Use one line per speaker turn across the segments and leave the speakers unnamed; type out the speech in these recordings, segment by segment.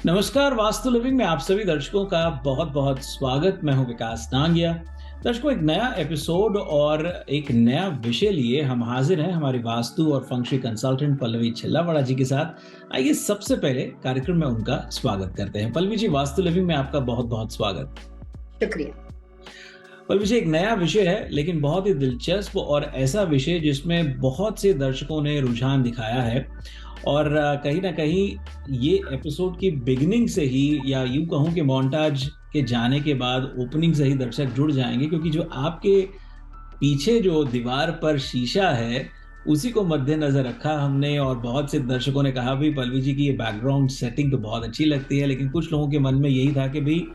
नमस्कार, वास्तु लिविंग में आप सभी दर्शकों का बहुत-बहुत स्वागत। मैं हूं विकास नांगिया। दर्शकों, एक नया एपिसोड और एक नया विषय लिए हम हाजिर हैं हमारी वास्तु और फंग शुई कंसल्टेंट पल्लवी छिल्लावाड़ा जी के साथ। आइए सबसे पहले कार्यक्रम में उनका स्वागत करते हैं। पल्लवी जी, वास्तु लिविंग में आपका बहुत-बहुत स्वागत।
शुक्रिया।
पल्लवी जी, एक नया विषय है लेकिन बहुत ही दिलचस्प और ऐसा विषय जिसमें बहुत से दर्शकों ने रुझान दिखाया है और कहीं न कहीं ये एपिसोड की बिगिनिंग से ही या यूँ कहूँ कि मोन्टाज के जाने के बाद ओपनिंग से ही दर्शक जुड़ जाएँगे, क्योंकि जो आपके पीछे जो दीवार पर शीशा है, उसी को मद्देनज़र रखा हमने और बहुत से दर्शकों ने कहा भी पल्लवी जी की ये बैकग्राउंड सेटिंग तो बहुत अच्छी लगती है, लेकिन कुछ लोगों के मन में यही था कि भई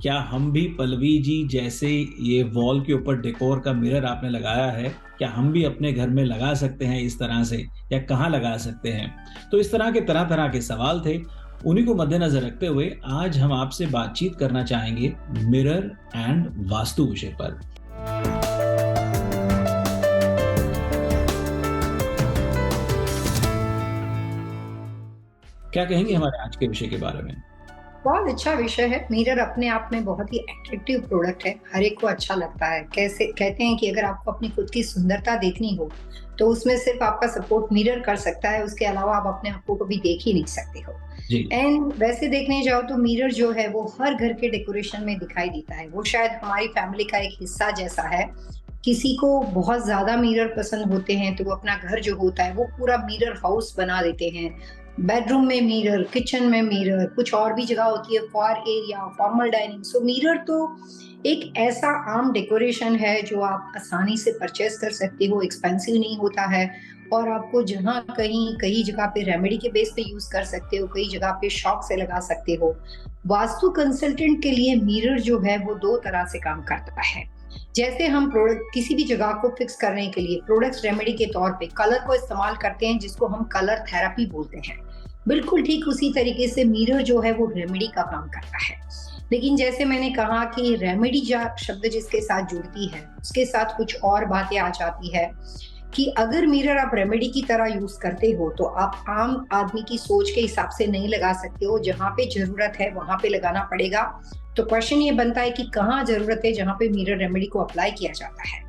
क्या हम भी पल्लवी जी जैसे ये वॉल के ऊपर डेकोर का मिरर आपने लगाया है, क्या हम भी अपने घर में लगा सकते हैं इस तरह से या कहाँ लगा सकते हैं? तो इस तरह के तरह-तरह के सवाल थे। उन्हीं को मद्देनज़र रखते हुए आज हम आपसे बातचीत करना चाहेंगे मिरर एंड वास्तु विषय पर। क्या कहेंगे हमारे आज के विषय के बारे में?
बहुत अच्छा विषय है। मिरर अपने आप में बहुत ही अट्रैक्टिव प्रोडक्ट है, हर एक को अच्छा लगता है। कैसे कहते हैं कि अगर आपको अपनी खुद की सुंदरता देखनी हो तो उसमें सिर्फ आपका सपोर्ट मिरर कर सकता है, उसके अलावा आप अपने आप को कभी देख ही नहीं सकते हो।
जी।
एंड वैसे देखने जाओ तो मिरर जो है वो हर घर के डेकोरेशन में दिखाई देता है। वो शायद हमारी फैमिली का एक हिस्सा जैसा है। किसी को बहुत ज्यादा मिरर पसंद होते हैं तो वो अपना घर जो होता है वो पूरा मिरर हाउस बना देते हैं। बेडरूम में मिरर, किचन में मिरर, कुछ और भी जगह होती है for area, formal dining. So mirror तो एक ऐसा आम डेकोरेशन है जो आप आसानी से परचेज कर सकते हो, एक्सपेंसिव नहीं होता है और आपको जहाँ कहीं कई जगह पे रेमेडी के बेस पे यूज कर सकते हो, कई जगह पे शौक से लगा सकते हो। वास्तु कंसल्टेंट के लिए मिरर जो है वो दो तरह से काम करता है। जैसे हम प्रोडक्ट किसी भी जगह को फिक्स करने के लिए प्रोडक्ट्स रेमेडी के तौर पे कलर को इस्तेमाल करते हैं, जिसको हम कलर थेरेपी बोलते हैं। बिल्कुल ठीक उसी तरीके से मिरर जो है वो रेमेडी का काम करता है। लेकिन जैसे मैंने कहा कि रेमेडी शब्द जिसके साथ जुड़ती है उसके साथ कुछ और बातें आ जाती है कि अगर मिरर आप रेमेडी की तरह यूज करते हो तो आप आम आदमी की सोच के हिसाब से नहीं लगा सकते हो। जहां पे जरूरत है वहां पे लगाना पड़ेगा। तो क्वेश्चन ये बनता है कि कहाँ जरूरत है जहां पे मिरर रेमेडी को अप्लाई किया जाता है।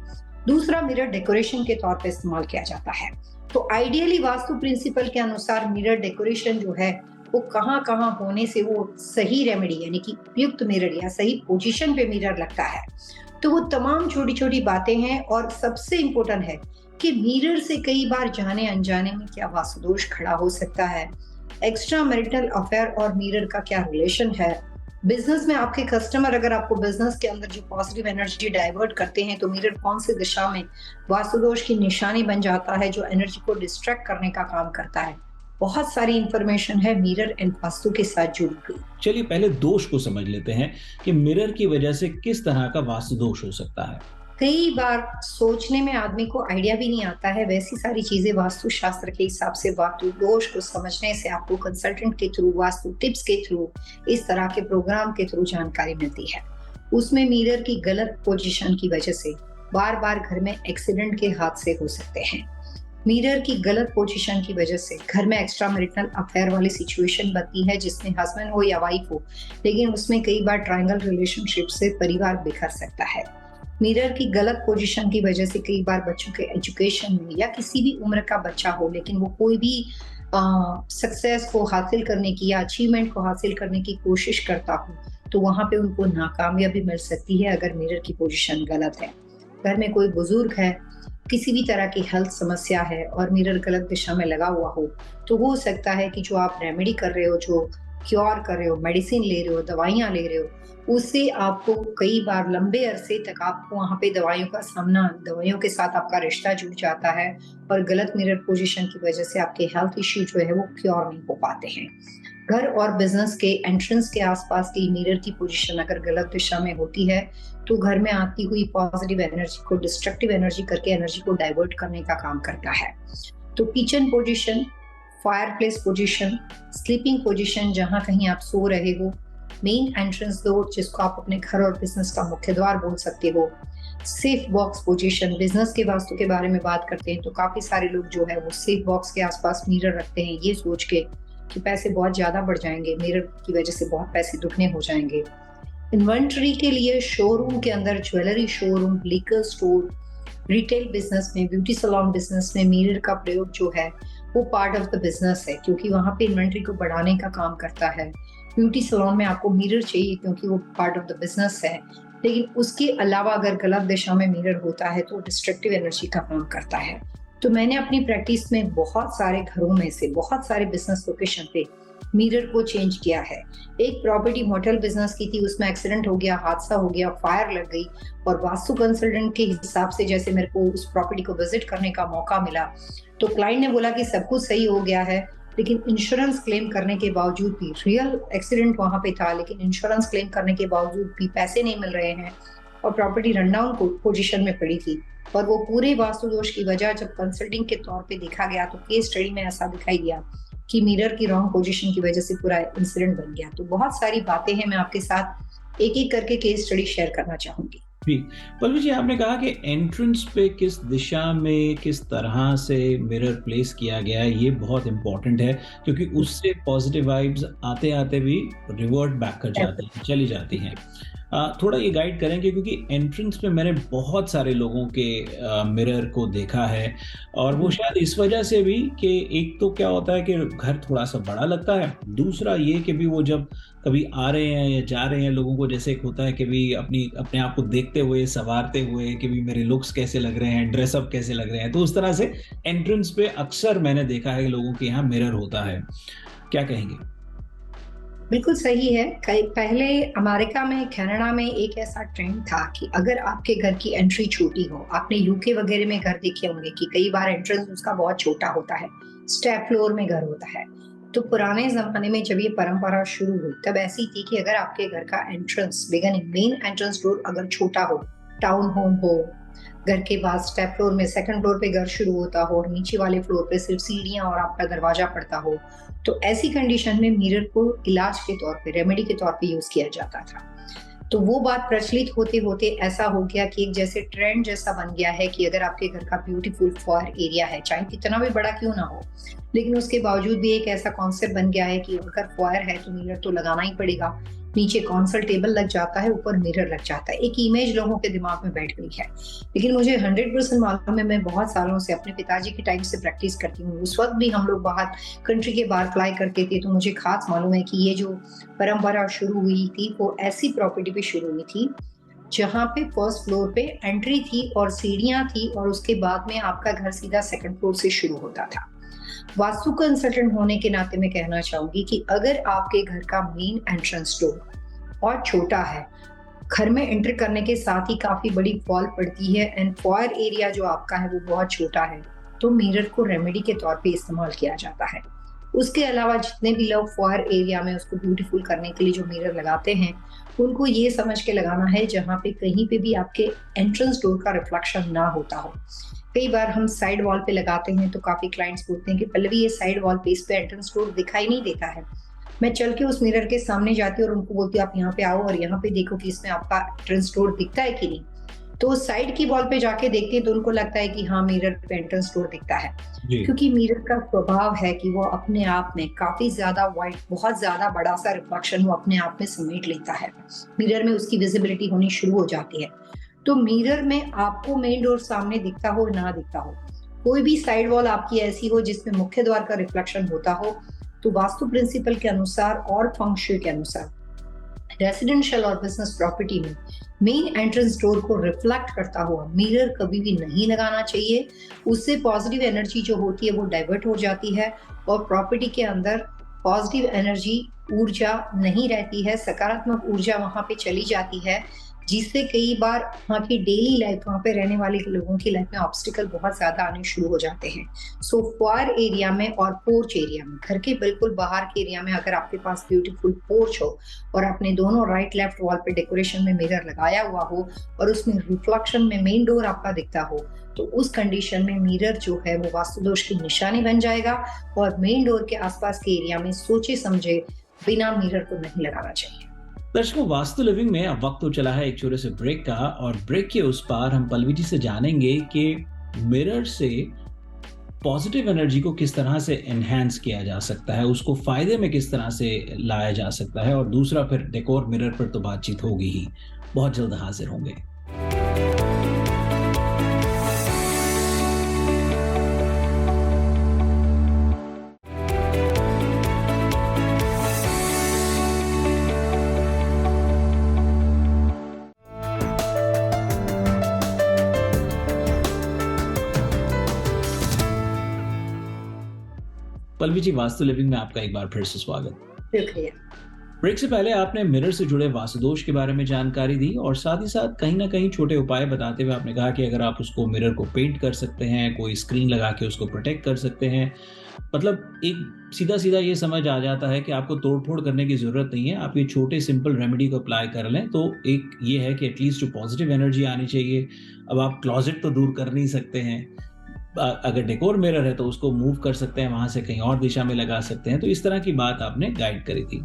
दूसरा, मिरर डेकोरेशन के तौर पे इस्तेमाल किया जाता है। तो आइडियली वास्तु प्रिंसिपल के अनुसार मिरर डेकोरेशन जो है वो कहाँ कहाँ होने से वो सही रेमेडी यानी कि उपयुक्त मिरर या सही पोजीशन पे मिरर लगता है। तो वो तमाम छोटी छोटी बातें हैं और सबसे इम्पोर्टेंट है कि मिरर से कई बार जाने अनजाने में क्या वास्तु दोष खड़ा हो सकता है, एक्स्ट्रा मैरिटल अफेयर और मिरर का क्या रिलेशन है, बिजनेस में आपके कस्टमर अगर आपको बिजनेस के अंदर जो पॉजिटिव एनर्जी डाइवर्ट करते हैं तो मिरर कौन सी दिशा में वास्तु दोष की निशानी बन जाता है जो एनर्जी को डिस्ट्रैक्ट करने का काम करता है। बहुत सारी इंफॉर्मेशन है मिरर एंड वास्तु के साथ जुड़ी हुई।
चलिए पहले दोष को समझ लेते हैं कि मिरर की वजह से किस तरह का वास्तु दोष हो सकता है।
कई बार सोचने में आदमी को आइडिया भी नहीं आता है, वैसी सारी चीजें वास्तु शास्त्र के हिसाब से वास्तु दोष को समझने से आपको कंसल्टेंट के थ्रू, वास्तु टिप्स के थ्रू, इस तरह के प्रोग्राम के थ्रू जानकारी मिलती है। उसमें मिरर की गलत पोजीशन की वजह से बार बार घर में एक्सीडेंट के हादसे हो सकते हैं। मिरर की गलत पोजीशन की वजह से घर में एक्स्ट्रा मैरिटल अफेयर वाली सिचुएशन बनती है जिसमें हस्बैंड हो या वाइफ हो, लेकिन उसमें कई बार ट्रायंगल रिलेशनशिप से परिवार बिखर सकता है। मिरर की गलत पोजीशन की वजह से कई बार बच्चों के एजुकेशन में या किसी भी उम्र का बच्चा हो लेकिन वो कोई भी सक्सेस को हासिल करने की या अचीवमेंट को हासिल करने की कोशिश करता हो तो वहां पे उनको नाकामयाबी मिल सकती है अगर मिरर की पोजीशन गलत है। घर में कोई बुजुर्ग है, किसी भी तरह की हेल्थ समस्या है और मिरर गलत दिशा में लगा हुआ हो तो हो सकता है कि जो आप रेमेडी कर रहे हो, जो क्योर कर रहे हो, मेडिसिन ले रहे हो, दवाइयां ले रहे हो, उससे आपको कई बार लंबे अरसे तक आपको वहां पे दवाइयों के साथ आपका रिश्ता जुड़ जाता है और गलत मिरर पोजीशन की वजह से आपके हेल्थ इश्यू जो है वो क्योर नहीं हो पाते हैं। घर और बिजनेस के एंट्रेंस के आसपास की मिरर की पोजीशन अगर गलत दिशा में होती है तो घर में आती हुई पॉजिटिव एनर्जी को डिस्ट्रक्टिव एनर्जी करके एनर्जी को डाइवर्ट करने का काम करता है। तो kitchen position, fireplace position, sleeping position जहां कहीं आप सो रहे हो, मेन एंट्रेंस डोर जिसको आप अपने घर और बिजनेस का मुख्य द्वार बोल सकते हो, सेफ बॉक्स पोजीशन। बिजनेस के वास्तु के बारे में बात करते हैं तो काफी सारे लोग जो है वो सेफ बॉक्स के आसपास मिरर रखते हैं ये सोच के कि पैसे बहुत ज़्यादा बढ़ जाएँगे, मिरर की वजह से बहुत पैसे दुगने हो जाएँगे। इन्वेंटरी के लिए शोरूम के अंदर jewellery showroom, liquor store, retail business में, ब्यूटी सैलून बिज़नेस में मिरर का प्रयोग जो है, वो पार्ट ऑफ द बिज़नेस है क्योंकि वहाँ पे इन्वेंटरी को बढ़ाने का काम करता है। ब्यूटी सैलून में आपको मिरर चाहिए क्योंकि वो पार्ट ऑफ द बिज़नेस है। लेकिन उसके अलावा अगर गलत दिशा में मिरर होता है तो डिस्ट्रक्टिव एनर्जी का काम करता है। तो मैंने अपनी प्रैक्टिस में बहुत सारे घरों में से, बहुत सारे बिज़नेस लोकेशन पे मिरर को चेंज किया है। एक प्रॉपर्टी होटल बिज़नेस की थी, उसमें एक्सीडेंट हो गया, हादसा हो गया, फायर लग गई और वास्तु कंसल्टेंट के हिसाब से जैसे मेरे को उस प्रॉपर्टी को विजिट करने का मौका मिला, तो क्लाइंट ने बोला कि सब कुछ सही हो गया है, लेकिन इंश्योरेंस क्लेम करने के बावजूद भी, रियल एक्सीडेंट वहाँ पे था, लेकिन इंश्योरेंस क्लेम करने के बावजूद भी पैसे नहीं मिल रहे हैं और प्रॉपर्टी रन डाउन पोजीशन में पड़ी थी। और वो पूरे वास्तु दोष की वजह जब कंसल्टिंग के तौर पे देखा गया तो केस स्टडी में ऐसा दिखाई दिया कि मिरर की रॉन्ग पोजीशन की वजह से पूरा इंसिडेंट बन गया। तो बहुत सारी बातें हैं, मैं आपके साथ एक-एक करके केस स्टडी शेयर करना चाहूँगी।
जी, पल्लवी जी आपने कहा कि एंट्रेंस पे किस दिशा में, किस तरह से मिरर प्लेस किया गया है, ये बहुत इम्पोर्टेंट है क्योंकि उससे पॉजिटिव वाइब्स आते-आते भी रिवर्ट बैक कर जाती हैं, चली जाती हैं। थोड़ा ये गाइड करेंगे क्योंकि एंट्रेंस पे मैंने बहुत सारे लोगों के मिरर को देखा है और वो शायद इस वजह से भी कि एक तो क्या होता है कि घर थोड़ा-सा बड़ा लगता है, दूसरा ये कि भी वो जब कभी आ रहे हैं या जा रहे हैं लोगों को जैसे एक होता है कि भी अपने आप को देखते हुए, सँवारते हुए कि भी मेरे लुक्स कैसे लग रहे हैं, ड्रेस अप कैसे लग रहे हैं, तो उस तरह से एंट्रेंस पे अक्सर मैंने देखा है कि लोगों के यहाँ मिरर होता है। क्या कहेंगे?
बिल्कुल सही है। कई पहले अमेरिका में, कनाडा में एक ऐसा ट्रेंड था कि अगर आपके घर की एंट्री छोटी हो, आपने यूके वगैरह में घर देखे होंगे कि कई बार एंट्रेंस उसका बहुत छोटा होता है, स्टेप फ्लोर में घर होता है। तो पुराने ज़माने में जब ये परंपरा शुरू हुई, तब ऐसी थी कि अगर आपके घर का entrance, beginning main entrance door अगर छोटा हो, टाउन होम हो, घर के बाद स्टेप फ्लोर में सेकंड फ्लोर पे घर शुरू होता हो और नीचे वाले फ्लोर पे सिर्फ सीढ़ियाँ और आपका दरवाजा पड़ता हो, तो ऐसी कंडीशन में मिरर को इलाज के तौर पे, रेमेडी के तौर पे यूज किया जाता था। तो वो बात प्रचलित होते होते ऐसा हो गया कि एक जैसे ट्रेंड जैसा बन गया है कि अगर आपके घर का ब्यूटीफुल फॉयर एरिया है, चाहे कितना भी बड़ा क्यों ना हो, लेकिन उसके बावजूद भी एक ऐसा कॉन्सेप्ट बन गया है कि अगर फॉयर है तो मिरर तो लगाना ही पड़ेगा। नीचे कॉन्सल टेबल लग जाता है, ऊपर मिरर लग जाता है। एक इमेज लोगों के दिमाग में बैठ गई है। लेकिन मुझे 100% मालूम है, मैं बहुत सालों से अपने पिताजी के टाइम से प्रैक्टिस करती हूँ। उस वक्त भी हम लोग बाहर, कंट्री के बाहर फ्लाई करते थे, तो मुझे खास मालूम है कि ये जो परंपरा शुरू हुई थी वो ऐसी प्रॉपर्टी पे शुरू हुई थी जहाँ पे फर्स्ट फ्लोर पे एंट्री थी और सीढ़ियाँ थी और उसके बाद में आपका घर सीधा सेकंड फ्लोर से शुरू होता था। वास्तु कंसल्टेंट होने के नाते मैं कहना चाहूंगी कि अगर आपके घर का मेन एंट्रेंस डोर और छोटा है, घर में एंटर करने के साथ ही काफी बड़ी वॉल पड़ती है एंड फॉयर एरिया जो आपका है वो बहुत छोटा है, तो मिरर को रेमेडी के तौर पे इस्तेमाल किया जाता है। उसके अलावा जितने भी लोग फॉयर एरिया में उसको ब्यूटीफुल करने के लिए जो मिरर लगाते हैं, उनको ये समझ के लगाना है जहाँ पे कहीं पे भी आपके एंट्रेंस डोर का रिफ्लेक्शन ना होता हो। कई बार हम साइड वॉल पे लगाते हैं तो काफी क्लाइंट्स बोलते हैं कि पल्लवी ये साइड वॉल पे इस पे एंट्रेंस डोर दिखाई नहीं देता है। मैं चल के उस मिरर के सामने जाती हूँ और उनको बोलती हूँ आप यहाँ पे आओ और यहाँ पे देखो कि इसमें आपका एंट्रेंस डोर दिखता है कि नहीं। तो उस साइड की वॉल पे जाके देखते हैं तो उनको लगता है कि हाँ मिरर पे एंट्रेंस डोर दिखता है, क्योंकि मिरर का स्वभाव है कि वो अपने आप में काफी ज्यादा वाइड, बहुत ज्यादा बड़ा सा रिफ्लेक्शन वो अपने आप में समेट लेता है। मिरर में उसकी विजिबिलिटी होनी शुरू हो जाती है। तो मिरर में आपको मेन डोर सामने दिखता हो ना दिखता हो, कोई भी साइड वॉल आपकी ऐसी हो जिसमें मुख्य द्वार का रिफ्लेक्शन होता हो, तो वास्तु प्रिंसिपल के अनुसार और फंग शुई के अनुसार रेसिडेंशियल और बिजनेस प्रॉपर्टी में मेन एंट्रेंस डोर को रिफ्लेक्ट करता हुआ मिरर कभी भी नहीं लगाना चाहिए। उससे पॉजिटिव एनर्जी जो होती है वो डाइवर्ट हो जाती है और प्रॉपर्टी के अंदर पॉजिटिव एनर्जी, ऊर्जा नहीं रहती है, सकारात्मक ऊर्जा वहां पे चली जाती है, जिससे कई बार वहाँ की डेली लाइफ, वहाँ पे रहने वाले लोगों की लाइफ में ऑब्स्टिकल बहुत ज्यादा आने शुरू हो जाते हैं। सो फॉयर एरिया में और पोर्च एरिया में, घर के बिल्कुल बाहर के एरिया में अगर आपके पास ब्यूटीफुल पोर्च हो और आपने दोनों राइट लेफ्ट वॉल पे डेकोरेशन में मिरर लगाया हुआ हो और उसमें रिफ्लेक्शन में मेन डोर आपका दिखता हो, तो उस कंडीशन में मिरर जो है वो वास्तु दोष की निशानी बन जाएगा और मेन डोर के आसपास के एरिया में सोचे समझे बिना मिरर को नहीं लगाना चाहिए।
दर्शकों, वास्तु लिविंग में अब वक्त तो चला है एक छोटे से ब्रेक का और ब्रेक के उस पार हम पल्लवी जी से जानेंगे कि मिरर से पॉजिटिव एनर्जी को किस तरह से एनहांस किया जा सकता है, उसको फ़ायदे में किस तरह से लाया जा सकता है, और दूसरा फिर डेकोर मिरर पर तो बातचीत होगी ही। बहुत जल्द हाज़िर होंगे। पल्लवी जी, वास्तु लिविंग में आपका एक बार फिर से स्वागत।
शुक्रिया।
ब्रेक से पहले आपने मिरर से जुड़े वास्तु दोष के बारे में जानकारी दी, और साथ ही साथ कहीं ना कहीं छोटे उपाय बताते हुए आपने कहा कि अगर आप उसको मिरर को पेंट कर सकते हैं, कोई स्क्रीन लगा के उसको प्रोटेक्ट कर सकते हैं, मतलब एक सीधा सीधा ये समझ आ जाता है कि आपको तोड़-फोड़ करने की ज़रूरत नहीं है। आप ये छोटे सिंपल रेमेडी को अप्लाई कर लें, तो एक ये है कि एटलीस्ट जो पॉजिटिव एनर्जी आनी चाहिए। अब आप क्लोजेट तो दूर कर नहीं सकते हैं। अगर डेकोर मिरर है तो उसको मूव कर सकते हैं, वहाँ से कहीं और दिशा में लगा सकते हैं। तो इस तरह की बात आपने गाइड करी थी।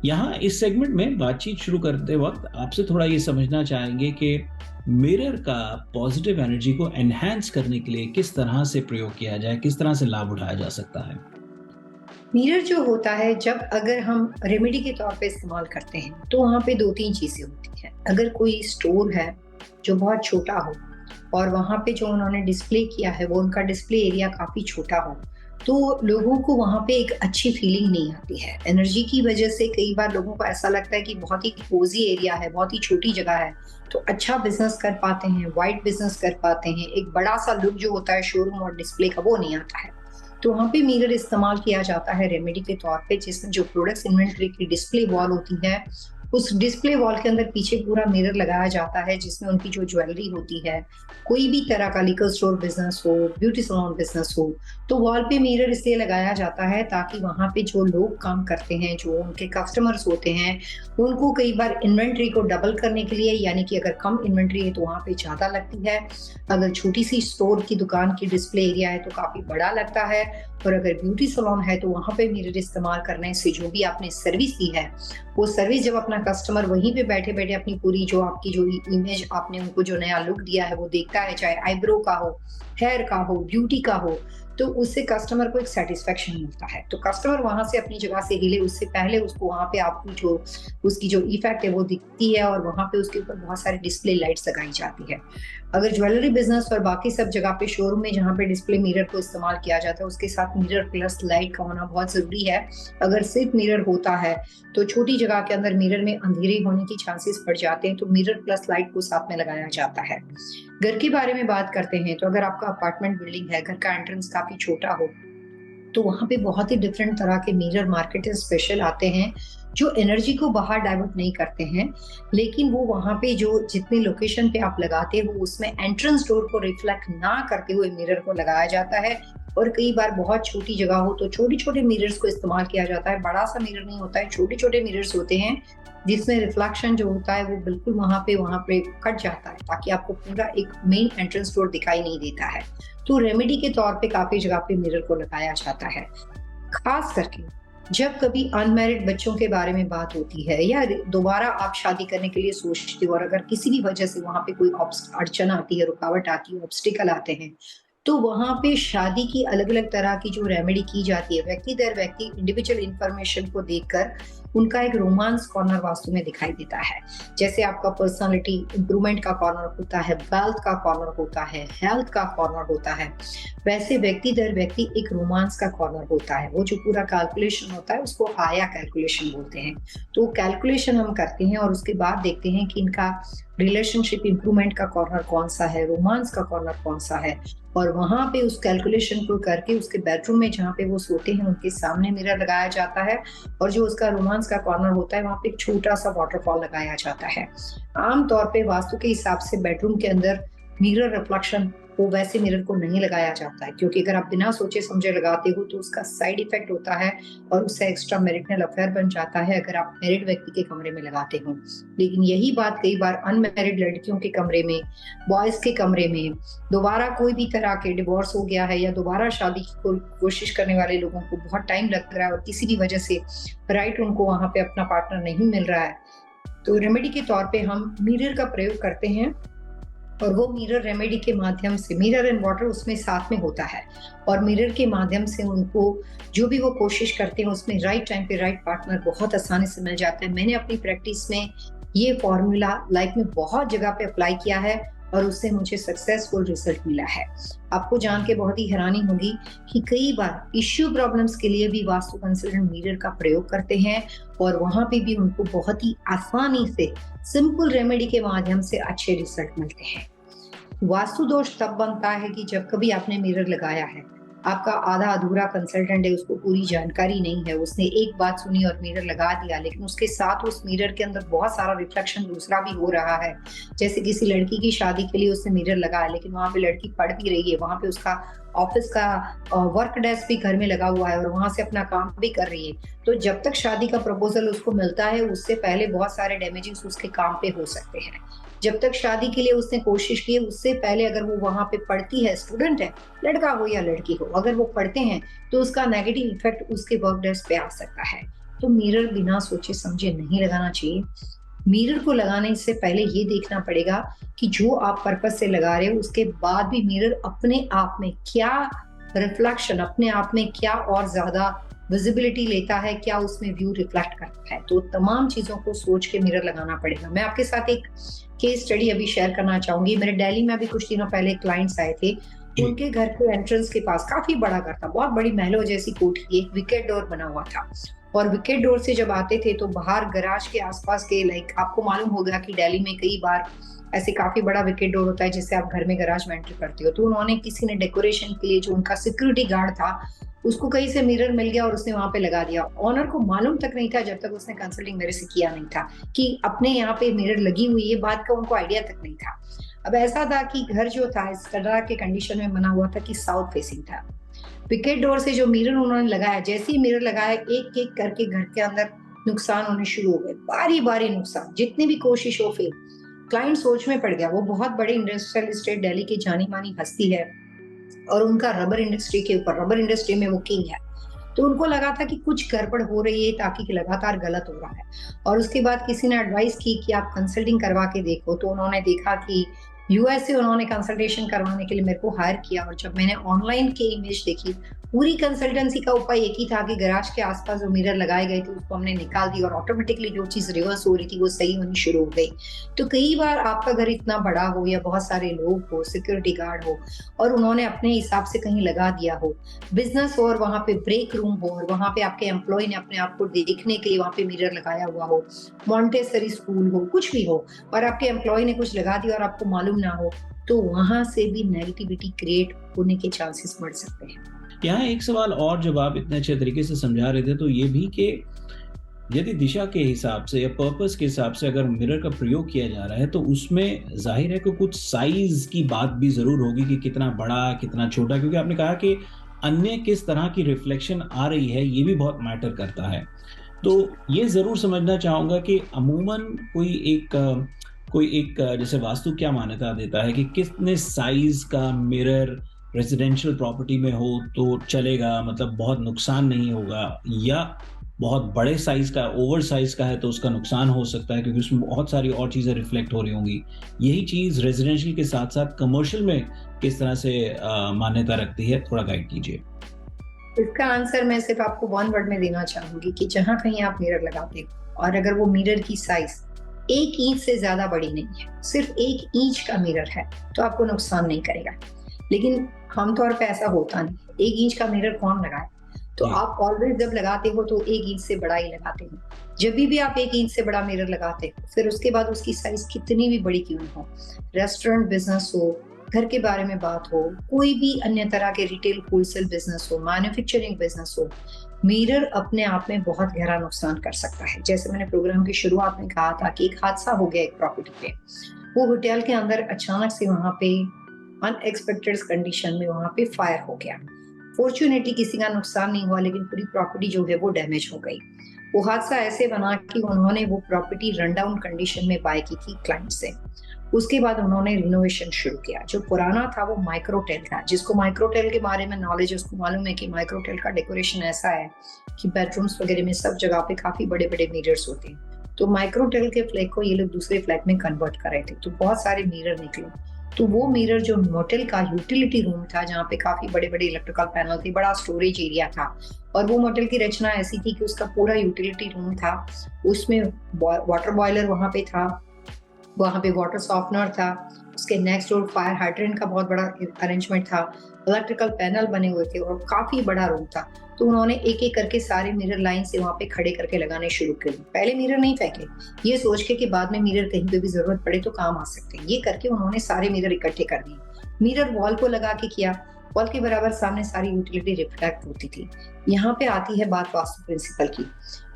यहाँ इस सेगमेंट में बातचीत शुरू करते वक़्त आपसे थोड़ा ये समझना चाहेंगे कि मिरर का पॉजिटिव एनर्जी को एनहांस करने के लिए किस तरह से प्रयोग किया जाए, किस तरह से लाभ उठाया जा सकता है?
मिरर जो होता है, जब अगर हम रेमेडी के तौर पे इस्तेमाल करते हैं तो वहाँ पे 2-3 चीज़ें होती हैं। अगर कोई स्टोर है जो बहुत छोटा हो और वहाँ पे जो उन्होंने डिस्प्ले किया है वो उनका डिस्प्ले एरिया काफ़ी छोटा हो, तो लोगों को वहाँ पे एक अच्छी फीलिंग नहीं आती है। एनर्जी की वजह से कई बार लोगों को ऐसा लगता है कि बहुत ही कोज़ी एरिया है, बहुत ही छोटी जगह है, तो अच्छा बिज़नेस कर पाते हैं, वाइड बिज़नेस कर पाते हैं। एक बड़ा-सा लुक जो होता है शोरूम और डिस्प्ले का, वो नहीं आता है। तो वहाँ पे मिरर इस्तेमाल किया जाता है रेमेडी के तौर पे, जिसमें जो प्रोडक्ट्स इन्वेंटरी की डिस्प्ले वॉल होती है, उस डिस्प्ले वॉल के अंदर पीछे पूरा मिरर लगाया जाता है, जिसमें उनकी जो ज्वेलरी होती है, कोई भी तरह का लिकर स्टोर बिजनेस हो, ब्यूटी सैलून बिजनेस हो, तो वॉल पे मिरर इसलिए लगाया जाता है ताकि वहाँ पे जो लोग काम करते हैं, जो उनके कस्टमर्स होते हैं, उनको कई बार इन्वेंटरी को डबल करने के लिए, यानी कि अगर कम इन्वेंटरी है तो वहाँ पे ज़्यादा लगती है, अगर छोटी सी स्टोर की दुकान की डिस्प्ले एरिया है तो काफ़ी बड़ा लगता है, और अगर ब्यूटी सैलून है तो वहाँ पे मिरर इस्तेमाल करने से जो भी आपने सर्विस दी है, वो सर्विस जब अपना कस्टमर वहीं पे बैठे-बैठे अपनी पूरी जो आपकी जो इमेज आपने उनको जो नया लुक दिया है वो देखता है, चाहे आईब्रो का हो, हेयर का हो, ब्यूटी का हो, तो उससे कस्टमर को एक सैटिस्फैक्शन मिलता है। तो कस्टमर वहाँ से अपनी जगह से हिले उससे पहले उसको वहाँ पे आपकी जो उसकी जो इफेक्ट है वो दिखती है, और वहाँ पे उसके ऊपर बहुत सारी डिस्प्ले लाइट्स लगाई जाती है। अगर ज्वेलरी बिजनेस और बाकी सब जगह पे शोरूम में जहाँ पे डिस्प्ले मिरर को इस्तेमाल किया जाता है, उसके साथ मिरर प्लस लाइट का होना बहुत जरूरी है। अगर सिर्फ मिरर होता है तो छोटी जगह के अंदर मिरर में अंधेरे होने की चांसेस बढ़ जाते हैं, तो मिरर प्लस लाइट को साथ में लगाया जाता है। घर के बारे में बात करते हैं तो अगर आपका अपार्टमेंट बिल्डिंग है, घर का एंट्रेंस काफी छोटा हो, तो वहाँ पे बहुत ही डिफरेंट तरह के मिरर मार्केट स्पेशल आते हैं जो एनर्जी को बाहर डाइवर्ट नहीं करते हैं, लेकिन वो वहाँ पे जो जितने लोकेशन पे आप लगाते हो उसमें एंट्रेंस डोर को रिफ्लेक्ट ना करते हुए मिरर को लगाया जाता है। और कई बार बहुत छोटी जगह हो तो छोटे छोटे मिरर्स को इस्तेमाल किया जाता है। बड़ा सा मिरर नहीं होता है, छोटे छोटे मिरर्स होते हैं जिसमें रिफ्लेक्शन जो होता है वो बिल्कुल वहाँ पे कट जाता है, ताकि आपको पूरा एक मेन एंट्रेंस डोर दिखाई नहीं देता है। तो रेमेडी के तौर पे काफी जगह पे मिरर को लगाया जाता है। खास करके जब कभी अनमैरिड बच्चों के बारे में बात होती है, या दोबारा आप शादी करने के लिए सोचते हो और अगर किसी भी वजह से वहां पे कोई अड़चन आती है, रुकावट आती है, ऑब्स्टिकल आते हैं, तो वहां पे शादी की अलग अलग तरह की जो रेमेडी की जाती है, व्यक्ति दर व्यक्ति इंडिविजुअल इंफॉर्मेशन को देखकर उनका एक रोमांस कॉर्नर वास्तु में दिखाई देता है। जैसे आपका पर्सनालिटी इंप्रूवमेंट का कॉर्नर होता है, वेल्थ का कॉर्नर होता है, हेल्थ का कॉर्नर होता है, वैसे व्यक्ति दर व्यक्ति एक रोमांस का कॉर्नर होता है। वो जो पूरा कैलकुलेशन होता है उसको आया कैलकुलेशन बोलते हैं। तो कैलकुलेशन हम करते हैं और उसके बाद देखते हैं कि इनका रिलेशनशिप इंप्रूवमेंट का कॉर्नर कौन सा है, रोमांस का कॉर्नर कौन सा है, और वहां पे उस कैलकुलेशन को करके उसके बेडरूम में जहाँ पे वो सोते हैं उनके सामने मिरर लगाया जाता है, और जो उसका रोमांस का कॉर्नर होता है वहां पे एक छोटा सा वाटरफॉल लगाया जाता है। आमतौर पे वास्तु के हिसाब से बेडरूम के अंदर मिरर रिफ्लेक्शन वो वैसे मिरर को नहीं लगाया जाता है, क्योंकि अगर आप बिना सोचे समझे लगाते हो तो उसका साइड इफेक्ट होता है और उससे एक्स्ट्रा मैरिटल अफेयर बन जाता है अगर आप मैरिड व्यक्ति के कमरे में लगाते हो। लेकिन यही बात कई बार अनमैरिड लड़कियों के कमरे में, बॉयज के कमरे में, दोबारा कोई भी तरह के डिवोर्स हो गया है या दोबारा शादी की कोशिश करने वाले लोगों को बहुत टाइम लग रहा है और किसी भी वजह से राइट उनको वहां पे अपना पार्टनर नहीं मिल रहा है, तो रेमेडी के तौर पे हम मिरर का प्रयोग करते हैं और वो मिरर रेमेडी के माध्यम से, मिरर एंड वाटर उसमें साथ में होता है, और मिरर के माध्यम से उनको जो भी वो कोशिश करते हैं उसमें राइट टाइम पे राइट पार्टनर बहुत आसानी से मिल जाता है। मैंने अपनी प्रैक्टिस में ये फॉर्मूला लाइफ में बहुत जगह पे अप्लाई किया है और उससे मुझे सक्सेसफुल रिजल्ट मिला है। आपको जान के बहुत ही हैरानी होगी कि कई बार इश्यू प्रॉब्लम्स के लिए भी वास्तु कंसल्टेंट मिरर का प्रयोग करते हैं और वहां पे भी उनको बहुत ही आसानी से सिंपल रेमेडी के माध्यम से अच्छे रिजल्ट मिलते हैं। वास्तु दोष तब बनता है कि जब कभी आपने मिरर लगाया है, आपका आधा अधूरा कंसल्टेंट है, उसको पूरी जानकारी नहीं है, उसने एक बात सुनी और मिरर लगा दिया, लेकिन उसके साथ उस मिरर के अंदर बहुत सारा रिफ्लेक्शन दूसरा भी हो रहा है। जैसे किसी लड़की की शादी के लिए उसने मिरर लगाया, लेकिन वहां पे लड़की पढ़ भी रही है, वहां पे उसका ऑफिस का वर्क डेस्क भी घर में लगा हुआ है और वहां से अपना काम भी कर रही है। तो जब तक शादी का प्रपोजल उसको मिलता है, उससे पहले बहुत सारे डैमेजेस उसके काम पे हो सकते हैं। जब तक शादी के लिए उसने कोशिश की है, उससे पहले अगर वो वहां पे पढ़ती है, स्टूडेंट है, लड़का हो या लड़की हो, अगर वो पढ़ते हैं तो उसका नेगेटिव इफेक्ट उसके वर्क डेस्क पे आ सकता है। तो मिरर बिना सोचे समझे नहीं लगाना चाहिए। मिरर को लगाने से पहले ये देखना पड़ेगा कि जो आप पर्पस से लगा रहे हो उसके बाद भी मिरर अपने आप में क्या रिफ्लेक्शन, अपने आप में क्या और ज्यादा विजिबिलिटी लेता है, क्या उसमें व्यू रिफ्लेक्ट करता है। तो तमाम चीजों को सोच के मिरर लगाना पड़ेगा। मैं आपके साथ एक केस स्टडी अभी शेयर करना चाहूंगी। मेरे दिल्ली में अभी कुछ दिनों पहले क्लाइंट्स आए थे। उनके घर के एंट्रेंस के पास काफी बड़ा घर था, बहुत बड़ी महलों जैसी कोठी, एक विकेट डोर बना हुआ था। और विकेट डोर से जब आते थे तो बाहर गराज के आसपास के, लाइक आपको मालूम होगा कि दिल्ली में कई बार ऐसे काफी बड़ा विकेट डोर होता है जिससे आप घर में गराज में एंटर करते हो। तो उन्होंने, किसी ने डेकोरेशन के लिए, जो उनका सिक्योरिटी गार्ड था, उसको कहीं से मिरर मिल गया और उसने वहां पे लगा दिया। ऑनर को मालूम तक नहीं था, जब तक उसने कंसल्टिंग मेरे से किया नहीं था, कि अपने यहाँ पे मिरर लगी हुई है, बात का उनको आइडिया तक नहीं था। अब ऐसा था कि घर जो था इस तरह के कंडीशन में बना हुआ था कि साउथ फेसिंग था। विकेट डोर से जो मिरर उन्होंने लगाया, जैसे ही मिरर लगाया, एक एक करके घर के अंदर नुकसान होने शुरू हो गए, बारी बारी नुकसान, जितनी भी कोशिश हो फेल। क्लाइंट सोच में पड़ गया। वो बहुत बड़े इंडस्ट्रियल एस्टेट दिल्ली की जानी मानी हस्ती है और उनका रबर इंडस्ट्री के ऊपर, रबर इंडस्ट्री में वो किंग है। तो उनको लगा था कि कुछ गड़बड़ हो रही है, ताकि लगातार गलत हो रहा है। और उसके बाद किसी ने एडवाइस की कि आप कंसल्टिंग करवा के देखो। तो उन्होंने देखा कि यूएस से उन्होंने कंसल्टेशन करवाने के लिए मेरे को हायर किया। और जब मैंने ऑनलाइन की इमेज देखी, पूरी कंसल्टेंसी का उपाय एक ही था कि गैराज के आसपास जो मिरर लगाए गए थे उसको हमने निकाल दी और ऑटोमेटिकली जो चीज रिवर्स हो रही थी वो सही होनी शुरू हो गई। तो कई बार आपका घर इतना बड़ा हो या बहुत सारे लोग हो, सिक्योरिटी गार्ड हो, और उन्होंने अपने हिसाब से कहीं लगा दिया हो, बिजनेस हो और वहां पे ब्रेक रूम हो और वहां पे आपके एम्प्लॉय ने अपने आप को देखने के लिए वहां पे मिरर लगाया हुआ हो, मॉन्टेसरी स्कूल हो, कुछ भी हो, और आपके एम्प्लॉय ने कुछ लगा दिया और आपको मालूम ना हो, तो वहां से भी नेगेटिविटी क्रिएट होने के चांसेस बढ़ सकते हैं।
यहाँ एक सवाल और, जब आप इतने अच्छे तरीके से समझा रहे थे, तो ये भी कि यदि दिशा के हिसाब से या पर्पस के हिसाब से अगर मिरर का प्रयोग किया जा रहा है, तो उसमें जाहिर है कि कुछ साइज की बात भी जरूर होगी कि कितना बड़ा, कितना छोटा, क्योंकि आपने कहा कि अन्य किस तरह की रिफ्लेक्शन आ रही है, ये भी बहुत मैटर करता है। तो ये जरूर समझना चाहूंगा कि अमूमन कोई एक जैसे वास्तु क्या मान्यता देता है कि कितने साइज का मिरर रेजिडेंशियल प्रॉपर्टी में हो तो चलेगा, मतलब बहुत नुकसान नहीं होगा, या बहुत बड़े साइज का, ओवर साइज का है तो उसका नुकसान हो सकता है क्योंकि उसमें बहुत सारी और चीजें रिफ्लेक्ट हो रही होंगी। यही चीज रेजिडेंशियल के साथ साथ कमर्शियल में किस तरह से मान्यता रखती है, थोड़ा गाइड कीजिए।
इसका आंसर मैं सिर्फ आपको वन वर्ड में देना चाहूंगी कि जहां कहीं आप मिरर लगाते हो और अगर वो मिरर की साइज 1 इंच से ज्यादा बड़ी नहीं है, सिर्फ 1 इंच का मिरर है, तो आपको नुकसान नहीं करेगा। लेकिन आमतौर पे ऐसा होता नहीं, 1 इंच का मिरर कौन लगाए? तो आप ऑलवेज जब लगाते हो तो 1 इंच से बड़ा ही लगाते हो। जब भी आप 1 इंच से बड़ा मिरर लगाते हो, फिर उसके बाद उसकी साइज कितनी भी बड़ी क्यों हो, रेस्टोरेंट बिजनेस हो, घर के बारे में बात हो, कोई भी अन्य तरह के रिटेल होलसेल बिजनेस हो, मैन्युफैक्चरिंग बिजनेस हो, मिरर अपने आप में बहुत गहरा नुकसान कर सकता है। जैसे मैंने प्रोग्राम की शुरुआत में कहा था कि एक हादसा हो गया एक प्रॉपर्टी पे। वो होटल के अंदर अचानक से वहां पे अनएक्सपेक्टेड कंडीशन में वहां पे फायर हो गया। फॉर्चुनेटली किसी का नुकसान नहीं हुआ, लेकिन पूरी प्रॉपर्टी जो है वो डैमेज हो गई। वो हादसा ऐसे बना कि उन्होंने वो प्रॉपर्टी रन डाउन कंडीशन में बाय की थी क्लाइंट से। उसके बाद उन्होंने रिनोवेशन शुरू किया। जो पुराना था वो माइक्रोटेल था। जिसको माइक्रोटेल के बारे में नॉलेज है उसको मालूम है कि माइक्रोटेल का डेकोरेशन ऐसा है कि बेडरूम्स वगैरह में सब जगह पे काफी बड़े बड़े मिरर्स होते हैं। तो माइक्रोटेल के फ्लैग को ये लोग दूसरे फ्लैग में कन्वर्ट कर रहे थे, तो बहुत सारे मिरर निकले। तो वो मिरर जो मोटेल का यूटिलिटी रूम था, जहाँ पे काफी बड़े-बड़े इलेक्ट्रिकल पैनल थे, बड़ा स्टोरेज एरिया था, और वो मोटेल की रचना ऐसी थी कि उसका पूरा यूटिलिटी रूम था, उसमें वाटर बॉयलर वहाँ पे था, वहाँ पे वाटर सॉफ्टनर था, उसके नेक्स्ट डोर फायर हाइड्रेंट का बहुत बड़ा अरेंजमेंट था, इलेक्ट्रिकल पैनल बने हुए थे और काफी बड़ा रूम था। तो उन्होंने एक-एक करके सारे मिरर लाइन से वहाँ पे खड़े करके लगाने शुरू कर दिए। पहले मिरर नहीं फेंके, ये सोच के कि बाद में मिरर कहीं पे भी जरूरत पड़े तो काम आ सकते हैं। ये करके उन्होंने सारे मिरर इकट्ठे कर दिए। मिरर वॉल को लगा के किया, वॉल के बराबर सामने सारी यूटिलिटी रिफ्लेक्ट होती थी। यहाँ पे आती है बात वास्तु प्रिंसिपल की।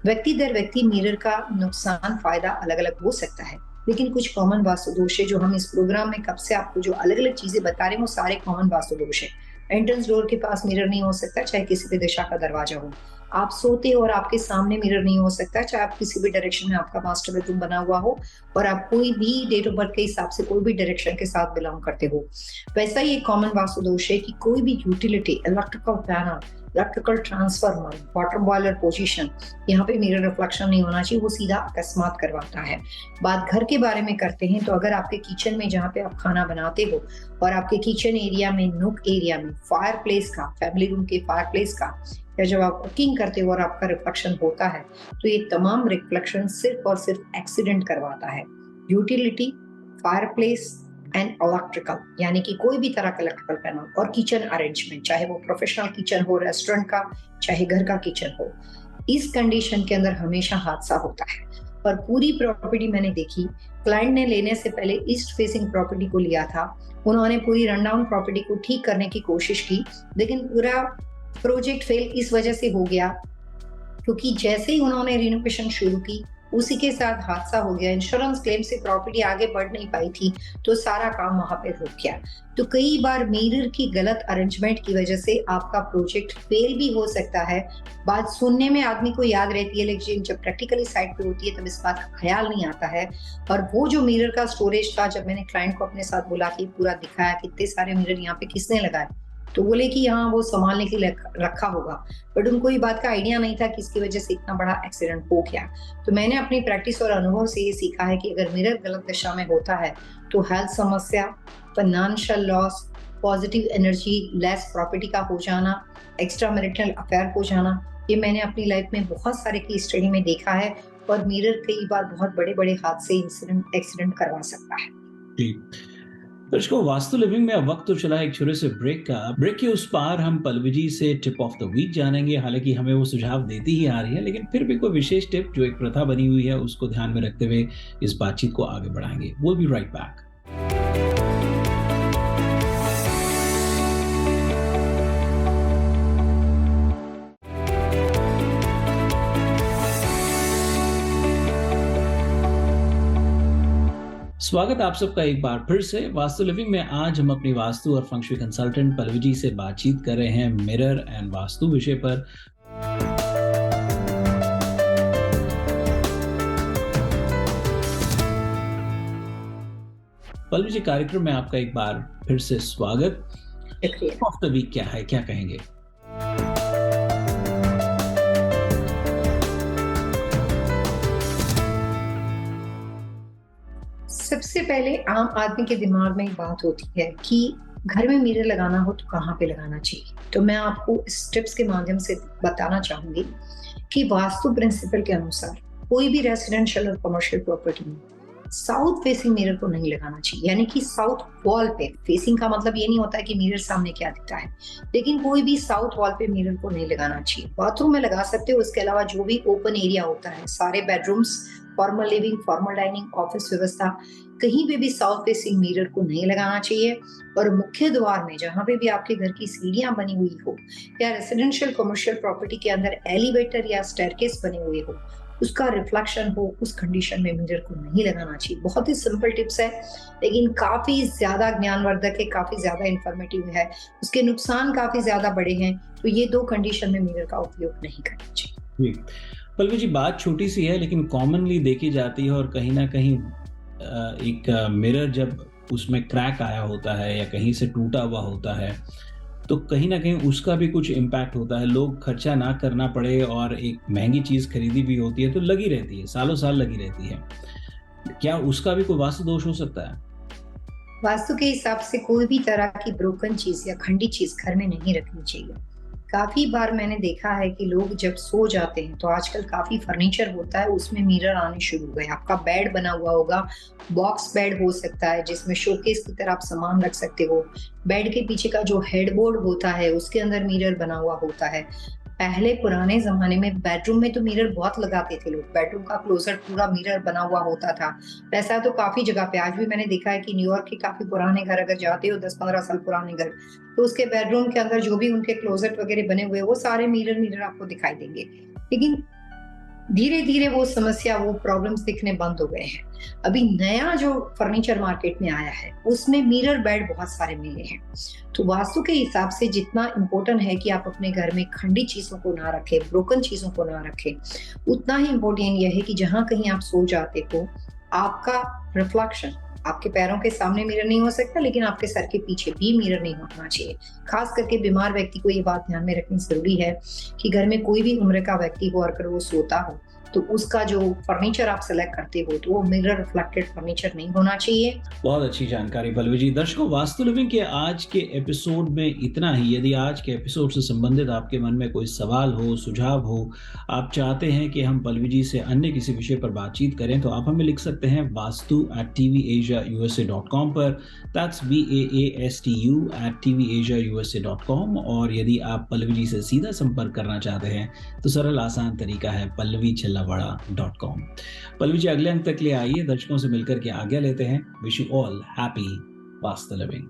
व्यक्ति दर व्यक्ति मिरर का नुकसान फायदा अलग अलग हो सकता है, लेकिन कुछ कॉमन वास्तु दोष है जो हम इस प्रोग्राम में कब से आपको जो अलग अलग चीजें बता रहे हैं वो सारे कॉमन वास्तु दोष है। एंट्रेंस डोर के पास मिरर नहीं हो सकता, चाहे किसी भी दिशा का दरवाजा हो। आप सोते हो और आपके सामने मिरर नहीं हो सकता, चाहे आप किसी भी डायरेक्शन में आपका मास्टर बेडरूम बना हुआ हो और आप कोई भी डेट ऑफ बर्थ के हिसाब से कोई भी डायरेक्शन के साथ बिलोंग करते हो। वैसा ही एक कॉमन वास्तु दोष है कि कोई भी utility, electrical panel, electrical transformer, water boiler position, यहाँ पे मिरर रिफ्लेक्शन नहीं होना चाहिए, वो सीधा अकस्मात करवाता है। बात घर के बारे में करते हैं तो अगर आपके किचन में जहाँ पे आप खाना बनाते हो और आपके किचन एरिया में, नूक एरिया में फायर प्लेस का, फैमिली रूम के फायर प्लेस का, या जब आप कुकिंग करते हो और आपका रिफ्लेक्शन होता है, तो ये तमाम रिफ्लेक्शन सिर्फ और सिर्फ एक्सीडेंट करवाता है। Utility, fire place and electrical, यानी कि कोई भी तरह का इलेक्ट्रिकल पैनल और किचन अरेंजमेंट, चाहे वो प्रोफेशनल किचन हो, रेस्टोरेंट का, चाहे घर का किचन हो, इस कंडीशन के अंदर हमेशा हादसा होता है। पर पूरी प्रॉपर्टी मैंने देखी, क्लाइंट ने लेने से पहले ईस्ट फेसिंग प्रॉपर्टी को लिया था, उन्होंने पूरी रन डाउन प्रॉपर्टी को ठीक करने की कोशिश की, लेकिन पूरा प्रोजेक्ट फेल इस वजह से हो गया क्योंकि जैसे ही उन्होंने रिनोवेशन शुरू की उसी के साथ हादसा हो गया। इंश्योरेंस क्लेम से प्रॉपर्टी आगे बढ़ नहीं पाई थी, तो सारा काम वहां पे रुक गया। तो कई बार मिरर की गलत अरेंजमेंट की वजह से आपका प्रोजेक्ट फेल भी हो सकता है। बात सुनने में आदमी को याद रहती है, लेकिन जब प्रैक्टिकली साइड पे होती है तब इस बात का ख्याल नहीं आता है। और वो जो मिरर का स्टोरेज था, जब मैंने क्लाइंट को अपने साथ बुला के पूरा दिखाया कितने सारे मिरर यहाँ पे किसने लगाए, तो बोले कि यहाँ वो संभालने के लिए रखा होगा, बट उनको ये बात का आइडिया नहीं था कि इसकी वजह से इतना बड़ा एक्सीडेंट हो गया। तो मैंने अपनी प्रैक्टिस और अनुभव से ये सीखा है कि अगर मिरर गलत दिशा में होता है तो हेल्थ समस्या, financial loss, positive energy less property का हो जाना, एक्स्ट्रा मैरिटल अफेयर हो जाना, ये मैंने अपनी लाइफ में बहुत सारे केस स्टडी में देखा है। और मिरर कई बार बहुत बड़े बड़े हादसे, इंसिडेंट, एक्सीडेंट करवा सकता है।
जी। दर्शकों, वास्तु लिविंग में अब वक्त तो चला एक छोटे से ब्रेक का। ब्रेक के उस पार हम पल्लवी जी से टिप ऑफ द वीक जानेंगे। हालांकि हमें वो सुझाव देती ही आ रही है, लेकिन फिर भी कोई विशेष टिप जो एक प्रथा बनी हुई है उसको ध्यान में रखते हुए इस बातचीत को आगे बढ़ाएंगे। We'll be right back. स्वागत आप सबका एक बार फिर से वास्तु लिविंग में। आज हम अपनी वास्तु और फंक्शुई कंसल्टेंट पल्लवी जी से बातचीत कर रहे हैं मिरर एंड वास्तु विषय पर। पल्लवी जी, कार्यक्रम में आपका एक बार फिर से स्वागत। टिप ऑफ द वीक क्या है, क्या कहेंगे?
सबसे पहले आम आदमी के दिमाग में एक बात होती है कि घर में मिरर लगाना हो तो कहाँ पे लगाना चाहिए। तो मैं आपको इस टिप्स के माध्यम से बताना चाहूंगी कि वास्तु प्रिंसिपल के अनुसार कोई भी रेसिडेंशियल और कमर्शियल प्रॉपर्टी में साउथ फेसिंग मिरर को नहीं लगाना चाहिए। यानी कि साउथ वॉल पे, फेसिंग का मतलब ये नहीं होता है कि मिरर सामने क्या दिखता है, लेकिन कोई भी साउथ वॉल पे मिरर को नहीं लगाना चाहिए। बाथरूम में लगा सकते हो, उसके अलावा जो भी ओपन एरिया होता है, सारे bedrooms, formal living, formal dining, office व्यवस्था, कहीं पे भी साउथ फेसिंग मिरर को नहीं लगाना चाहिए। और मुख्य द्वार में, जहां पे भी आपके घर की सीढ़ियां बनी हुई हो या रेसिडेंशियल कमर्शियल प्रॉपर्टी के अंदर एलिवेटर या स्टेयरकेस बने हुए हो, उसका रिफ्लेक्शन हो, उस कंडीशन में मिरर को नहीं लगाना चाहिए। बहुत ही सिंपल टिप्स है, लेकिन काफी ज्यादा ज्ञानवर्धक है, काफी ज्यादा इंफॉर्मेटिव है, उसके नुकसान काफी ज्यादा बड़े हैं। तो ये दो कंडीशन में मिरर का उपयोग नहीं करना चाहिए।
पल्लवी जी, बात छोटी सी है लेकिन कॉमनली देखी जाती है, और कहीं ना कहीं एक मिरर जब उसमें क्रैक आया होता है या कहीं से टूटा हुआ होता है तो कहीं ना कहीं उसका भी कुछ इम्पैक्ट होता है। लोग खर्चा ना करना पड़े और एक महंगी चीज खरीदी भी होती है तो लगी रहती है, सालों साल लगी रहती है। क्या उसका भी कोई वास्तु दोष हो सकता है?
वास्तु के हिसाब से कोई भी तरह की ब्रोकन चीज या खंडी चीज घर में नहीं रखनी चाहिए। काफी बार मैंने देखा है कि लोग जब सो जाते हैं तो आजकल काफी फर्नीचर होता है, उसमें मिरर आने शुरू हो गए। आपका बेड बना हुआ होगा, बॉक्स बेड हो सकता है जिसमें शोकेस की तरह आप सामान रख सकते हो। बेड के पीछे का जो हेडबोर्ड होता है उसके अंदर मिरर बना हुआ होता है। पहले पुराने जमाने में बेडरूम में तो मिरर बहुत लगाते थे लोग, बेडरूम का क्लोजर पूरा मिरर बना हुआ होता था। वैसा तो काफी जगह पे आज भी मैंने देखा है कि न्यूयॉर्क के काफी पुराने घर अगर जाते हो, 10-15 साल पुराने घर, तो उसके बेडरूम के अंदर जो भी उनके क्लोजेट वगैरह बने हुए वो सारे मिरर मिरर आपको दिखाई देंगे। लेकिन धीरे धीरे वो समस्या, वो प्रॉब्लम्स दिखने बंद हो गए हैं। अभी नया जो फर्नीचर मार्केट में आया है उसमें मिरर बेड बहुत सारे मिले हैं। तो वास्तु के हिसाब से जितना इम्पोर्टेंट है कि आप अपने घर में खंडी चीजों को ना रखें, ब्रोकन चीजों को ना रखें, उतना ही इम्पोर्टेंट यह है कि जहां कहीं आप सो जाते हो आपका रिफ्लेक्शन, आपके पैरों के सामने मिरर नहीं हो सकता लेकिन आपके सर के पीछे भी मिरर नहीं होना चाहिए। खास करके बीमार व्यक्ति को ये बात ध्यान में रखनी जरूरी है कि घर में कोई भी उम्र का व्यक्ति हो और अगर वो सोता हो तो उसका जो फर्नीचर आप सेलेक्ट करते हो तो वो मिरर रिफ्लेक्टेड फर्नीचर नहीं होना चाहिए।
बहुत अच्छी जानकारी पल्लवी जी। दर्शकों, वास्तु लिविंग के आज के एपिसोड में इतना ही। यदि आज के एपिसोड से संबंधित आपके मन में कोई सवाल हो, सुझाव हो, आप चाहते हैं कि हम पल्लवी जी से अन्य किसी विषय पर बातचीत करें, तो आप हमें लिख सकते हैं vastu@tvasiausa.com पर। That's VAASTU@tvasiausa.com। और यदि आप पल्लवी जी से सीधा संपर्क करना चाहते हैं तो सरल आसान तरीका है pallavichellawada.com। पल्लवी जी, अगले अंक तक ले आइए, दर्शकों से मिलकर के आज्ञा लेते हैं। Wish you all happy vastu living.